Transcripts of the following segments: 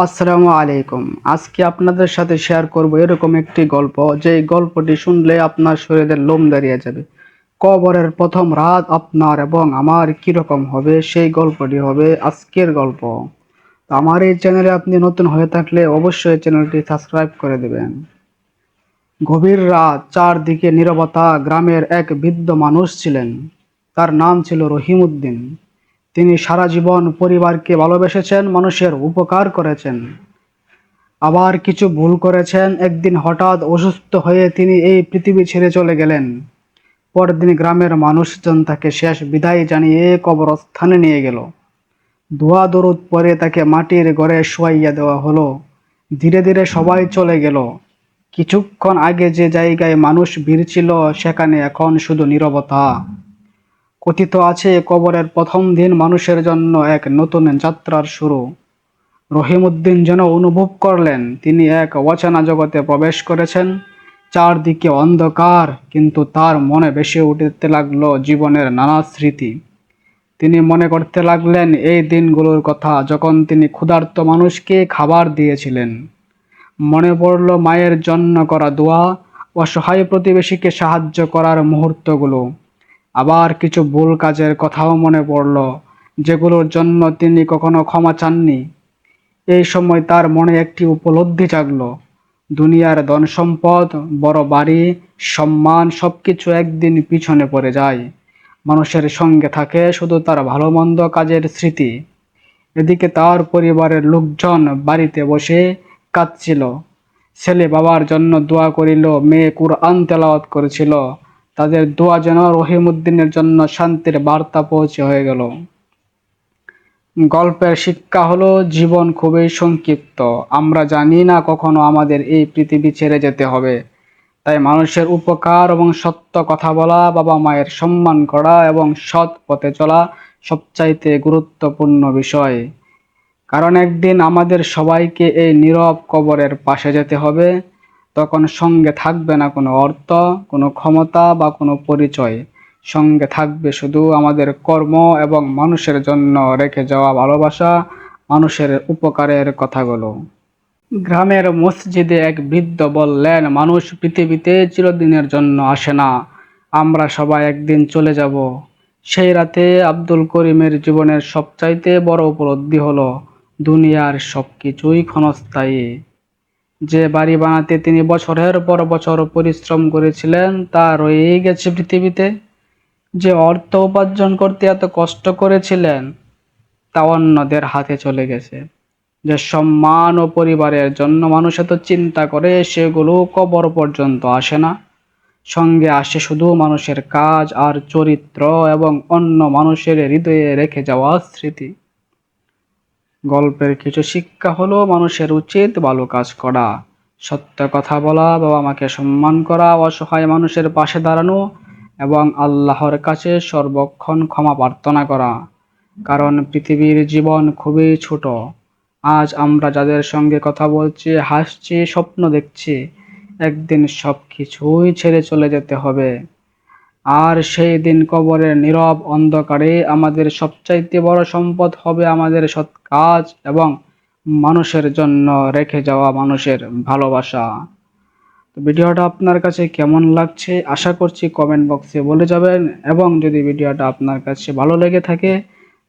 আসসালামু আলাইকুম। আজকে আপনাদের সাথে শেয়ার করব এরকম একটি গল্প, যে গল্পটি শুনলে আপনার শরীরের লোম দাঁড়িয়ে যাবে। কবরের প্রথম রাত আপনার এবং আমার কিরকম হবে, সেই গল্পটি হবে আজকের গল্প। তো আমার এই চ্যানেলে আপনি নতুন হয়ে থাকলে অবশ্যই চ্যানেলটি সাবস্ক্রাইব করে দেবেন। গভীর রাত, চারদিকে নীরবতা। গ্রামের এক বৃদ্ধ মানুষ ছিলেন। তার নাম ছিল রহিমউদ্দিন। তিনি সারা জীবন পরিবারকে ভালোবেসেছেন, মানুষের উপকার করেছেন, আবার কিছু ভুল করেছেন। একদিন হঠাৎ অসুস্থ হয়ে তিনি এই পৃথিবী ছেড়ে চলে গেলেন। পরদিন গ্রামের মানুষজন তাকে শেষ বিদায় জানিয়ে কবরস্থানে নিয়ে গেল। দোয়া দরুদ পরে তাকে মাটির ঘরে শোয়াইয়া দেওয়া হলো। ধীরে ধীরে সবাই চলে গেল। কিছুক্ষণ আগে যে জায়গায় মানুষ ভিড় ছিল, সেখানে এখন শুধু নীরবতা। কথিত আছে, কবরের প্রথম দিন মানুষের জন্য এক নতুন যাত্রার শুরু। রহিমউদ্দিন যেন অনুভব করলেন তিনি এক অচেনা জগতে প্রবেশ করেছেন। চারদিকে অন্ধকার, কিন্তু তার মনে ভেসে উঠতে লাগলো জীবনের নানা স্মৃতি। তিনি মনে করতে লাগলেন এই দিনগুলোর কথা, যখন তিনি ক্ষুধার্ত মানুষকে খাবার দিয়েছিলেন। মনে পড়ল মায়ের জন্য করা দোয়া, অসহায় প্রতিবেশীকে সাহায্য করার মুহূর্তগুলো। আবার কিছু ভুল কাজের কথাও মনে পড়ল, যেগুলোর জন্য তিনি কখনো ক্ষমা চাননি। এই সময় তার মনে একটি উপলব্ধি জাগলো। দুনিয়ার ধনসম্পদ, বড় বাড়ি, সম্মান সবকিছু একদিন পিছনে পড়ে যায়। মানুষের সঙ্গে থাকে শুধু তার ভালো মন্দ কাজের স্মৃতি। এদিকে তার পরিবারের লোকজন বাড়িতে বসে কাঁদছিল। ছেলে বাবার জন্য দোয়া করিল, মেয়ে কুরআন তেলাওয়াত করেছিল। তাদের দোয়া যেন রহিমউদ্দিনের জন্য শান্তির বার্তা পৌঁছে হয়ে গেল। গল্পের শিক্ষা হলো, জীবন খুবই সংক্ষিপ্ত। আমরা জানি না কখনো আমাদের এই পৃথিবী ছেড়ে যেতে হবে। তাই মানুষের উপকার এবং সত্য কথা বলা, বাবা মায়ের সম্মান করা এবং সৎ পথে চলা সবচাইতে গুরুত্বপূর্ণ বিষয়। কারণ একদিন আমাদের সবাইকে এই নীরব কবরের পাশে যেতে হবে। তখন সঙ্গে থাকবে না কোনো অর্থ, কোনো ক্ষমতা বা কোনো পরিচয়। সঙ্গে থাকবে শুধু আমাদের কর্ম এবং মানুষের জন্য রেখে যাওয়া ভালোবাসা, মানুষের উপকারের কথাগুলো। গ্রামের মসজিদে এক বৃদ্ধ বললেন, মানুষ পৃথিবীতে চিরদিনের জন্য আসে না, আমরা সবাই একদিন চলে যাব। সেই রাতে আব্দুল করিমের জীবনের সবচাইতে বড় উপলব্ধি হলো, দুনিয়ার সবকিছুই ক্ষণস্থায়ী। যে বাড়ি বানাতে তিনি বছরের পর বছর পরিশ্রম করেছিলেন, তা রয়েই গেছে পৃথিবীতে। যে অর্থ উপার্জন করতে এত কষ্ট করেছিলেন, তা অন্যদের হাতে চলে গেছে। যে সম্মান ও পরিবারের জন্য মানুষ এত চিন্তা করে, সেগুলো কবর পর্যন্ত আসে না। সঙ্গে আসে শুধু মানুষের কাজ আর চরিত্র এবং অন্য মানুষের হৃদয়ে রেখে যাওয়া স্মৃতি। গল্পের কিছু শিক্ষা হলো, মানুষের উচিত ভালো কাজ করা, সত্য কথা বলা, বাবা মাকে সম্মান করা, অসহায় মানুষের পাশে দাঁড়ানো এবং আল্লাহর কাছে সর্বক্ষণ ক্ষমা প্রার্থনা করা। কারণ পৃথিবীর জীবন খুবই ছোট। আজ আমরা যাদের সঙ্গে কথা বলছি, হাসছি, স্বপ্ন দেখছি, একদিন সবকিছুই ছেড়ে চলে যেতে হবে। আর সেই দিন কবরের নীরব অন্ধকারে আমাদের সবচাইতে বড় সম্পদ হবে আমাদের সৎ কাজ এবং মানুষের জন্য রেখে যাওয়া মানুষের ভালোবাসা। তো ভিডিওটা আপনার কাছে কেমন লাগছে আশা করছি কমেন্ট বক্সে বলে যাবেন, এবং যদি ভিডিওটা আপনার কাছে ভালো লেগে থাকে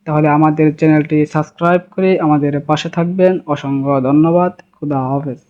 তাহলে আমাদের চ্যানেলটি সাবস্ক্রাইব করে আমাদের পাশে থাকবেন। অসংখ্য ধন্যবাদ। খুদা হাফেজ।